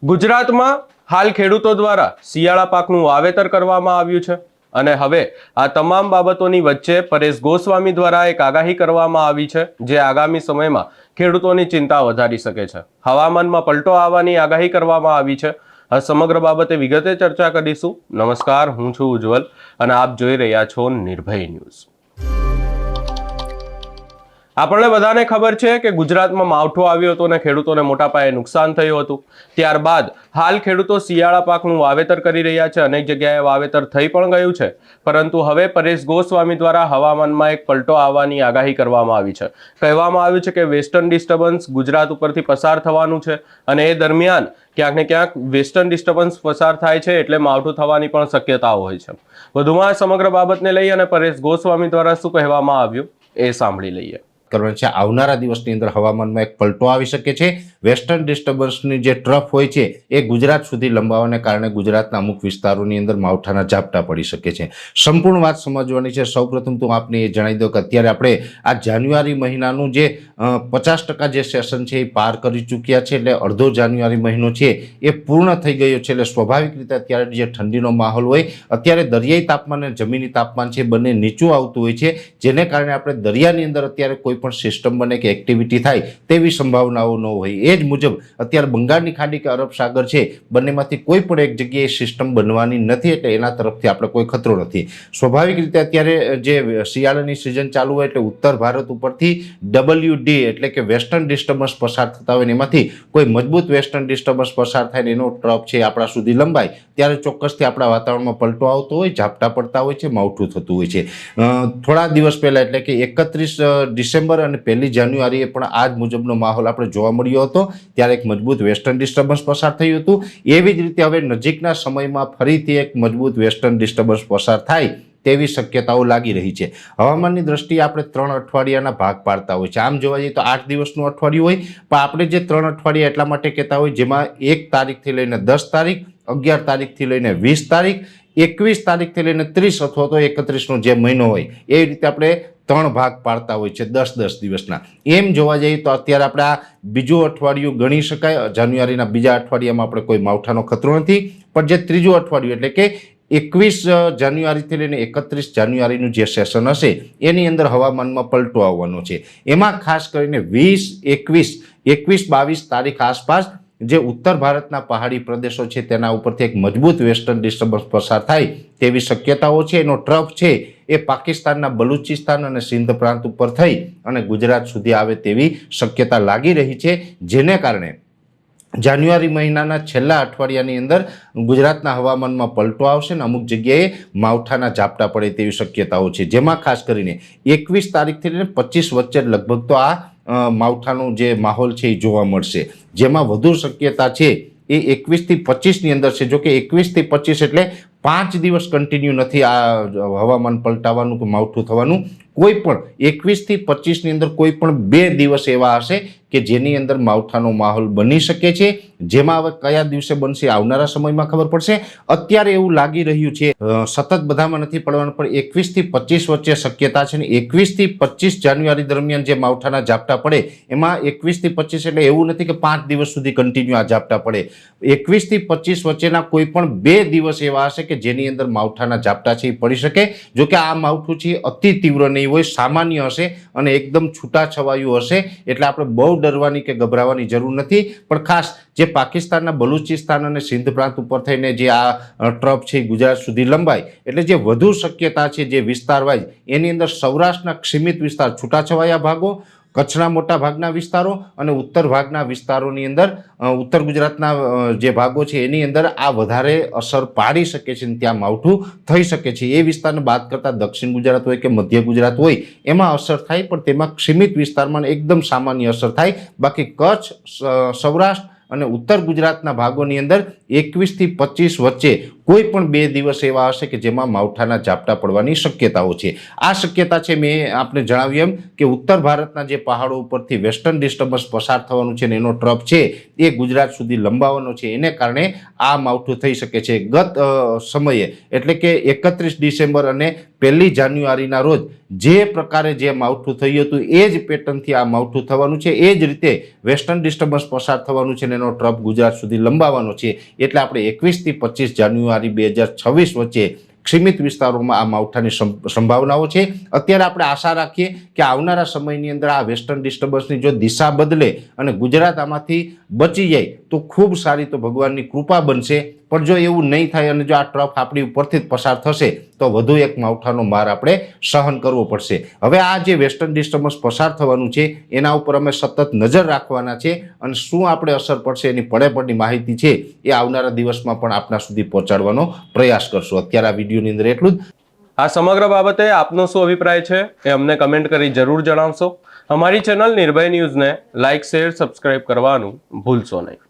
ગુજરાતમાં હાલ ખેડૂતો દ્વારા શિયાળા પાકનું વાવેતર કરવામાં આવ્યું છે અને હવે આ તમામ બાબતોની વચ્ચે પરેશ ગોસ્વામી દ્વારા એક આગાહી કરવામાં આવી છે જે આગામી સમયમાં ખેડૂતોની ચિંતા વધારી શકે છે। હવામાનમાં પલટો આવવાની આગાહી કરવામાં આવી છે। આ સમગ્ર બાબતે વિગતે ચર્ચા કરીશું। નમસ્કાર, હું છું ઉજ્જવલ અને આપ જોઈ રહ્યા છો નિર્ભય ન્યૂઝ। આપણને બધાને ખબર છે કે ગુજરાતમાં માવઠું આવ્યું હતું અને ખેડૂતોને મોટા પાયે નુકસાન થયું હતું। ત્યારબાદ હાલ ખેડૂતો શિયાળા પાકનું વાવેતર કરી રહ્યા છે। અનેક જગ્યાએ વાવેતર થઈ પણ ગયું છે, પરંતુ હવે પરેશ ગોસ્વામી દ્વારા હવામાનમાં એક પલટો આવવાની આગાહી કરવામાં આવી છે। કહેવામાં આવ્યું છે કે વેસ્ટર્ન ડિસ્ટર્બન્સ ગુજરાત ઉપરથી પસાર થવાનું છે અને એ દરમિયાન ક્યાંક ને ક્યાંક વેસ્ટર્ન ડિસ્ટર્બન્સ પસાર થાય છે એટલે માવઠું થવાની પણ શક્યતાઓ હોય છે। વધુમાં આ સમગ્ર બાબતને લઈ અને પરેશ ગોસ્વામી દ્વારા શું કહેવામાં આવ્યું એ સાંભળી લઈએ। આવનારા દિવસની અંદર હવામાનમાં એક પલટો આવી શકે છે। વેસ્ટર્ન ડિસ્ટર્બન્સની જે ટ્રફ હોય છે એ ગુજરાત સુધી લંબાવાને કારણે ગુજરાતના અમુક વિસ્તારોની અંદર માવઠાના ઝાપટા પડી શકે છે। સંપૂર્ણ વાત સમજવાની છે। સૌપ્રથમ તો આપને એ જણાવી દઉં કે અત્યારે આપણે આ જાન્યુઆરી મહિનાનું જે 50% જે સેશન છે એ પાર કરી ચૂક્યા છે, એટલે અડધો જાન્યુઆરી મહિનો છે એ પૂર્ણ થઈ ગયો છે। એટલે સ્વાભાવિક રીતે અત્યારે જે ઠંડીનો માહોલ હોય, અત્યારે દરિયાઈ તાપમાન અને જમીની તાપમાન છે બંને નીચું આવતું હોય છે, જેને કારણે આપણે દરિયાની અંદર અત્યારે કોઈ પણ સિસ્ટમ બને કે એક્ટિવિટી થાય તેવી સંભાવનાઓ ન હોય। એ જ મુજબ અત્યારે બંગાળની ખાડી કે અરબ સાગર છે બંનેમાંથી કોઈ પણ એક જગ્યાએ સિસ્ટમ બનવાની નથી, એટલે એના તરફથી આપણે કોઈ ખતરો નથી। સ્વાભાવિક રીતે અત્યારે જે શિયાળાની સિઝન ચાલુ હોય એટલે ઉત્તર ભારત ઉપરથી WD એટલે કે વેસ્ટર્ન ડિસ્ટર્બન્સ પસાર થતા હોય ને એમાંથી કોઈ મજબૂત વેસ્ટર્ન ડિસ્ટર્બન્સ પસાર થાય ને એનો ટ્રફ છે આપણા સુધી લંબાય ત્યારે ચોક્કસથી આપણા વાતાવરણમાં પલટો આવતો હોય, ઝાપટા પડતા હોય છે, માવઠું થતું હોય છે। થોડા દિવસ પહેલા એટલે કે 31 ડિસેમ્બર અને 1 જાન્યુઆરીએ પણ આ જ મુજબનો માહોલ આપણે જોવા મળ્યો હતો, ત્યારે એક મજબૂત વેસ્ટર્ન ડિસ્ટર્બન્સ પસાર થયું હતું। એવી જ રીતે હવે નજીકના સમયમાં ફરીથી એક મજબૂત વેસ્ટર્ન ડિસ્ટર્બન્સ પસાર થાય તેવી શક્યતાઓ લાગી રહી છે। હવામાનની દ્રષ્ટિએ આપણે 3 અઠવાડિયાના ભાગ પાડતા હોય છે। આમ જોવા જઈએ તો 8 દિવસનું અઠવાડિયું હોય, પણ આપણે જે 3 અઠવાડિયા એટલા માટે કહેતા હોય જેમાં 1 તારીખથી લઈને 10 તારીખ, 11 તારીખથી લઈને 20 તારીખ, 21 તારીખથી લઈને 30 અથવા તો 31નો જે મહિનો હોય એ રીતે આપણે 3 ભાગ પાડતા હોય છે 10-10 દિવસના। એમ જોવા જઈએ તો અત્યારે આપણે આ બીજું અઠવાડિયું ગણી શકાય। જાન્યુઆરીના બીજા અઠવાડિયામાં આપણે કોઈ માવઠાનો ખતરો નથી, પણ જે ત્રીજું અઠવાડિયું એટલે કે 21 જાન્યુઆરીથી લઈને 31 જાન્યુઆરીનું જે સેશન હશે એની અંદર હવામાનમાં પલટો આવવાનો છે। એમાં ખાસ કરીને 20, 21, 22 તારીખ આસપાસ જે ઉત્તર ભારતના પહાડી પ્રદેશો છે તેના ઉપરથી એક મજબૂત વેસ્ટર્ન ડિસ્ટર્બન્સ પસાર થાય તેવી શક્યતાઓ છે। એનો ટ્રફ છે એ પાકિસ્તાનના બલુચિસ્તાન અને સિંધ પ્રાંત ઉપર થઈ અને ગુજરાત સુધી આવે તેવી શક્યતા લાગી રહી છે, જેને કારણે જાન્યુઆરી મહિનાના છેલ્લા અઠવાડિયાની અંદર ગુજરાતના હવામાનમાં પલટો આવશે ને અમુક જગ્યાએ માવઠાના ઝાપટા પડે તેવી શક્યતાઓ છે, જેમાં ખાસ કરીને 21 તારીખથી લઈને 25 વચ્ચે લગભગ તો આ માવઠાનો જે માહોલ છે એ જોવા મળશે, જેમાં વધુ શક્યતા છે એ 21 થી 25ની અંદર છે। જો કે 21 થી 25 એટલે 5 દિવસ કન્ટિન્યુ નથી આ હવામાન પલટાવાનું કે માવઠું થવાનું। કોઈ પણ 21 થી 25ની અંદર કોઈ પણ 2 દિવસ એવા હશે કે જેની અંદર માવઠાનો માહોલ બની શકે છે, જેમાં હવે કયા દિવસે બનશે આવનારા સમયમાં ખબર પડશે। અત્યારે એવું લાગી રહ્યું છે સતત બધામાં નથી પડવાનું, પણ 21 થી 25 વચ્ચે શક્યતા છે ને 21 થી 25 જાન્યુઆરી દરમિયાન જે માવઠાના ઝાપટા પડે એમાં 21 થી 25 એટલે એવું નથી કે 5 દિવસ સુધી કન્ટિન્યુ આ ઝાપટા પડે। 21 થી 25 વચ્ચેના કોઈ પણ 2 દિવસ એવા હશે કે જેની અંદર માવઠાના ઝાપટા છે એ પડી શકે। જો કે આ માવઠું છે અતિ તીવ્ર નહીં હોય, સામાન્ય હશે અને એકદમ છૂટાછવાયું હશે, એટલે આપણે બહુ ડરવાની કે ગભરાવાની જરૂર નથી। પણ ખાસ જે પાકિસ્તાનના બલુચિસ્તાન અને સિંધ પ્રાંત ઉપર થઈને જે આ ટ્રફ છે ગુજરાત સુધી લંબાય એટલે જે વધુ શક્યતા છે જે વિસ્તાર વાઇઝ એની અંદર સૌરાષ્ટ્રના સીમિત વિસ્તાર, છૂટાછવાયા ભાગો, કચ્છના મોટા ભાગના વિસ્તારો અને ઉત્તર ભાગના વિસ્તારોની અંદર ઉત્તર ગુજરાતના જે ભાગો છે એની અંદર આ વધારે અસર પાડી શકે છે, ત્યાં માવઠું થઈ શકે છે। એ વિસ્તારને બાદ કરતાં દક્ષિણ ગુજરાત હોય કે મધ્ય ગુજરાત હોય એમાં અસર થાય, પણ તેમાં સીમિત વિસ્તારમાં એકદમ સામાન્ય અસર થાય। બાકી કચ્છ, સૌરાષ્ટ્ર અને ઉત્તર ગુજરાતના ભાગોની અંદર 21 થી 25 વચ્ચે કોઈ પણ 2 દિવસ એવા હશે કે જેમાં માવઠાના ઝાપટા પડવાની શક્યતાઓ છે. આ શક્યતા છે મેં આપને જણાવ્યું એમ કે ઉત્તર ભારતના જે પહાડો ઉપરથી વેસ્ટર્ન ડિસ્ટર્બન્સ પસાર થવાનું છે ને એનો ટ્રફ છે એ ગુજરાત સુધી લંબાવવાનો છે, એને કારણે આ માવઠું થઈ શકે છે. ગત સમયે એટલે કે 31 ડિસેમ્બર અને 1 જાન્યુઆરીના રોજ જે પ્રકારે જે માવઠું થયું હતું એ જ પેટર્નથી આ માવઠું થવાનું છે. એ જ રીતે વેસ્ટર્ન ડિસ્ટર્બન્સ પસાર થવાનું છે અને એનો ટ્રફ ગુજરાત સુધી લંબાવવાનો છે. એટલે આપણે 21 થી 25 જાન્યુઆરી 2026 વચ્ચે સીમિત વિસ્તારોમાં આ માવઠાની સંભાવનાઓ છે. અત્યારે આપણે આશા રાખીએ કે આવનારા સમયની અંદર આ વેસ્ટર્ન ડિસ્ટર્બન્સની જો દિશા બદલે અને ગુજરાત આમાંથી બચી જાય તો ખૂબ સારી, તો ભગવાનની કૃપા બનશે. પણ જો એવું નહીં થાય અને જો આ ટ્રફ આપણી ઉપરથી જ પસાર થશે તો વધુ એક માવઠાનો માર આપણે સહન કરવો પડશે. હવે આ જે વેસ્ટર્ન ડિસ્ટર્બન્સ પસાર થવાનું છે એના ઉપર અમે સતત નજર રાખવાના છે અને શું આપણે અસર પડશે એની પડેપડની માહિતી છે એ આવનારા દિવસમાં પણ આપના સુધી પહોંચાડવાનો પ્રયાસ કરશું. અત્યારે આ વિડીયોની અંદર એટલું જ. આ સમગ્ર બાબતે આપનો શું અભિપ્રાય છે એ અમને કમેન્ટ કરી જરૂર જણાવશો. અમારી ચેનલ નિર્ભય ન્યૂઝને લાઇક, શેર, સબસ્ક્રાઇબ કરવાનું ભૂલશો નહીં.